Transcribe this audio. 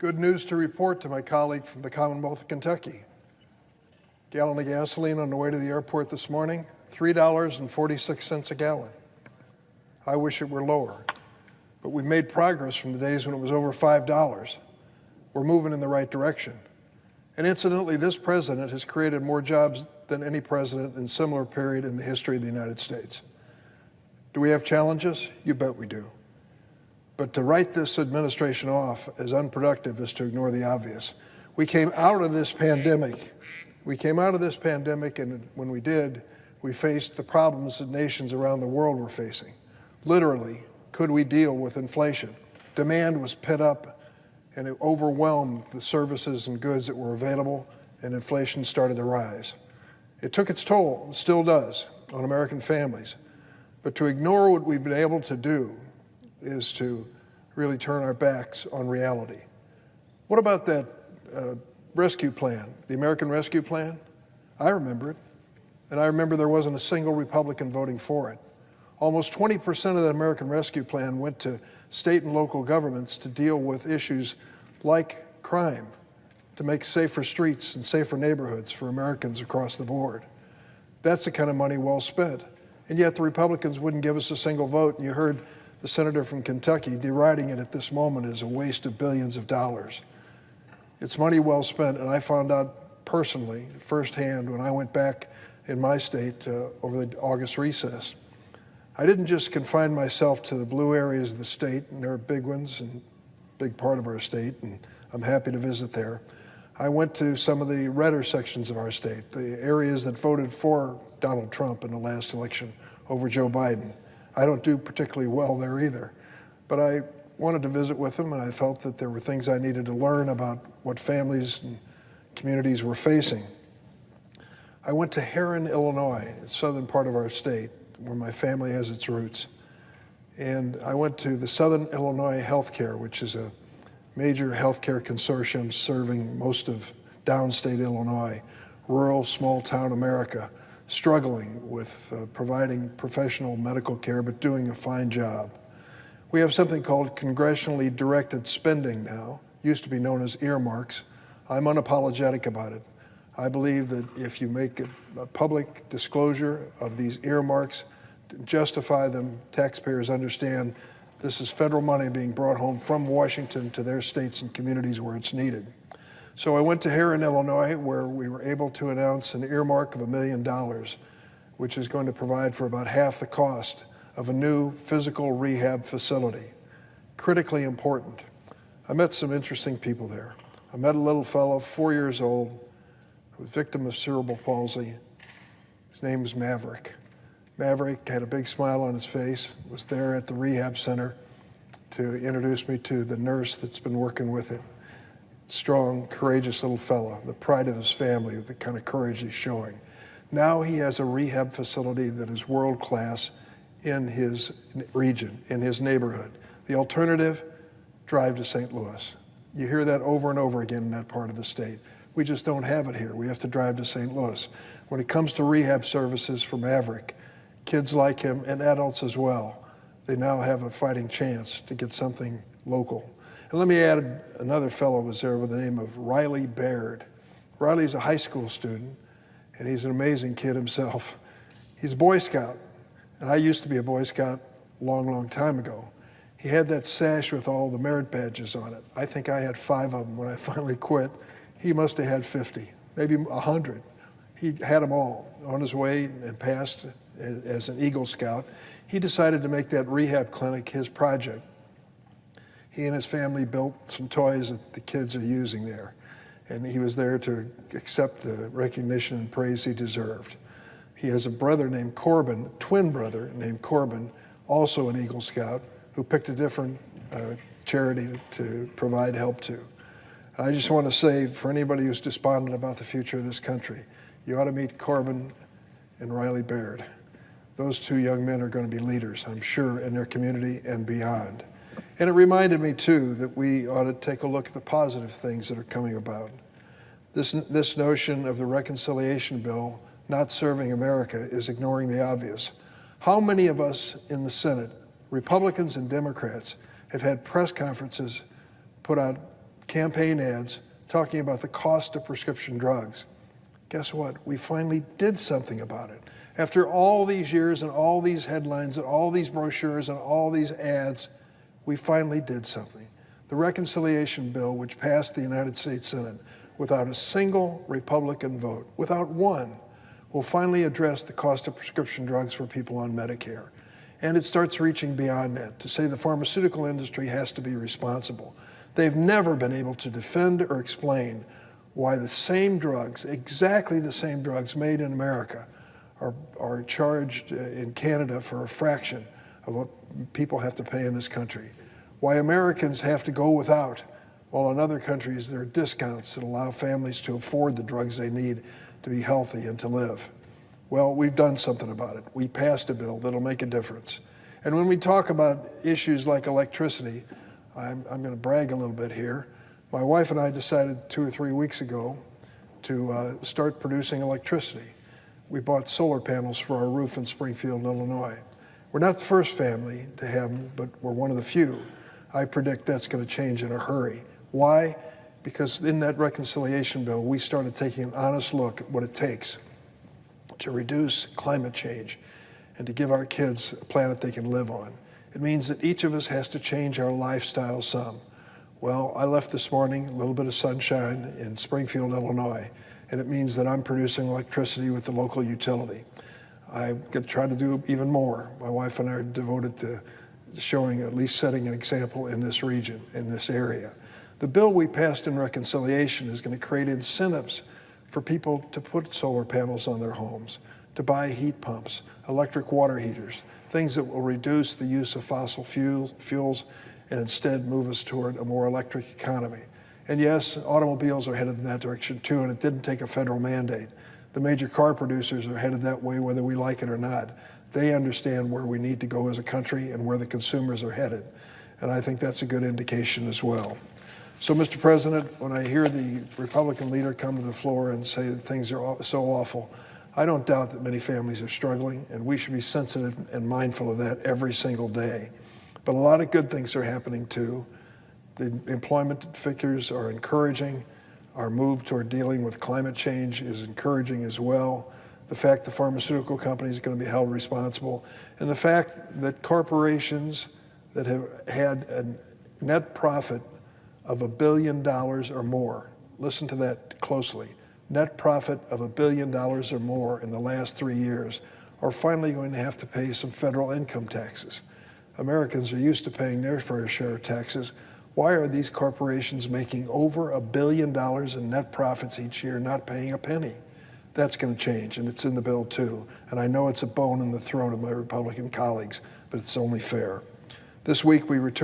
Good news to report to my colleague from the Commonwealth of Kentucky. Gallon of gasoline on the way to the airport this morning, $3.46 a gallon. I wish it were lower, but we've made progress from the days when it was over $5. We're moving in the right direction. And incidentally, this president has created more jobs than any president in a similar period in the history of the United States. Do we have challenges? You bet we do. But to write this administration off as unproductive is to ignore the obvious. We came out of this pandemic, and when we did, we faced the problems that nations around the world were facing. Literally, could we deal with inflation? Demand was pent up, and it overwhelmed the services and goods that were available, and inflation started to rise. It took its toll, and still does, on American families. But to ignore what we've been able to do is to really turn our backs on reality. What about that rescue plan, the American Rescue Plan? I remember it, and I remember there wasn't a single Republican voting for it. Almost 20% of the American Rescue Plan went to state and local governments to deal with issues like crime, to make safer streets and safer neighborhoods for Americans across the board. That's the kind of money well spent. And yet the Republicans wouldn't give us a single vote, and you heard the senator from Kentucky deriding it at this moment as a waste of billions of dollars. It's money well spent, and I found out personally, firsthand, when I went back in my state over the August recess. I didn't just confine myself to the blue areas of the state, and there are big ones and big part of our state, and I'm happy to visit there. I went to some of the redder sections of our state, the areas that voted for Donald Trump in the last election over Joe Biden. I don't do particularly well there either, but I wanted to visit with them, and I felt that there were things I needed to learn about what families and communities were facing. I went to Herrin, Illinois, the southern part of our state, where my family has its roots. And I went to the Southern Illinois Healthcare, which is a major healthcare consortium serving most of downstate Illinois, rural, small-town America, struggling with providing professional medical care, but doing a fine job. We have something called congressionally directed spending now, used to be known as earmarks. I'm unapologetic about it. I believe that if you make a public disclosure of these earmarks, justify them, taxpayers understand this is federal money being brought home from Washington to their states and communities where it's needed. So I went to Herrin, Illinois, where we were able to announce an earmark of $1 million, which is going to provide for about half the cost of a new physical rehab facility. Critically important. I met some interesting people there. I met a little fellow, 4 years old, who was a victim of cerebral palsy. His name was Maverick. Maverick had a big smile on his face, was there at the rehab center to introduce me to the nurse that's been working with him. Strong, courageous little fellow, the pride of his family, the kind of courage he's showing. Now he has a rehab facility that is world-class in his region, in his neighborhood. The alternative, drive to St. Louis. You hear that over and over again in that part of the state. We just don't have it here. We have to drive to St. Louis. When it comes to rehab services for Maverick, kids like him and adults as well, they now have a fighting chance to get something local. And let me add, another fellow was there with the name of Riley Baird. Riley's a high school student, and he's an amazing kid himself. He's a Boy Scout, and I used to be a Boy Scout a long, long time ago. He had that sash with all the merit badges on it. I think I had 5 of them when I finally quit. He must have had 50, maybe 100. He had them all on his way and passed as an Eagle Scout. He decided to make that rehab clinic his project. He and his family built some toys that the kids are using there, and he was there to accept the recognition and praise he deserved. He has a brother named Corbin, twin brother named Corbin, also an Eagle Scout, who picked a different charity to provide help to. I just want to say, for anybody who's despondent about the future of this country, you ought to meet Corbin and Riley Baird. Those 2 young men are going to be leaders, I'm sure, in their community and beyond. And it reminded me, too, that we ought to take a look at the positive things that are coming about. This notion of the reconciliation bill not serving America is ignoring the obvious. How many of us in the Senate, Republicans and Democrats, have had press conferences, put out campaign ads talking about the cost of prescription drugs. Guess what? We finally did something about it. After all these years and all these headlines and all these brochures and all these ads, we finally did something. The reconciliation bill, which passed the United States Senate without a single Republican vote, without one, will finally address the cost of prescription drugs for people on Medicare. And it starts reaching beyond that to say the pharmaceutical industry has to be responsible. They've never been able to defend or explain why the same drugs, exactly the same drugs made in America, are charged in Canada for a fraction of what people have to pay in this country. Why Americans have to go without, while in other countries there are discounts that allow families to afford the drugs they need to be healthy and to live. Well, we've done something about it. We passed a bill that'll make a difference. And when we talk about issues like electricity, I'm going to brag a little bit here. My wife and I decided 2 or 3 weeks ago to start producing electricity. We bought solar panels for our roof in Springfield, Illinois. We're not the first family to have them, but we're one of the few. I predict that's going to change in a hurry. Why? Because in that reconciliation bill, we started taking an honest look at what it takes to reduce climate change and to give our kids a planet they can live on. It means that each of us has to change our lifestyle some. Well, I left this morning, a little bit of sunshine in Springfield, Illinois, and it means that I'm producing electricity with the local utility. I'm going to try to do even more. My wife and I are devoted to showing, at least setting an example in this region, in this area. The bill we passed in reconciliation is going to create incentives for people to put solar panels on their homes, to buy heat pumps, electric water heaters, things that will reduce the use of fossil fuels and instead move us toward a more electric economy. And yes, automobiles are headed in that direction too, and it didn't take a federal mandate. The major car producers are headed that way whether we like it or not. They understand where we need to go as a country and where the consumers are headed. And I think that's a good indication as well. So, Mr. President, when I hear the Republican leader come to the floor and say that things are so awful, I don't doubt that many families are struggling, and we should be sensitive and mindful of that every single day. But a lot of good things are happening too. The employment figures are encouraging. Our move toward dealing with climate change is encouraging as well. The fact the pharmaceutical companies are going to be held responsible, and the fact that corporations that have had a net profit of $1 billion or more, listen to that closely, net profit of $1 billion or more in the last 3 years, are finally going to have to pay some federal income taxes. Americans are used to paying their fair share of taxes. Why are these corporations making over $1 billion in net profits each year not paying a penny? That's going to change, and it's in the bill too. And I know it's a bone in the throat of my Republican colleagues, but it's only fair. This week we return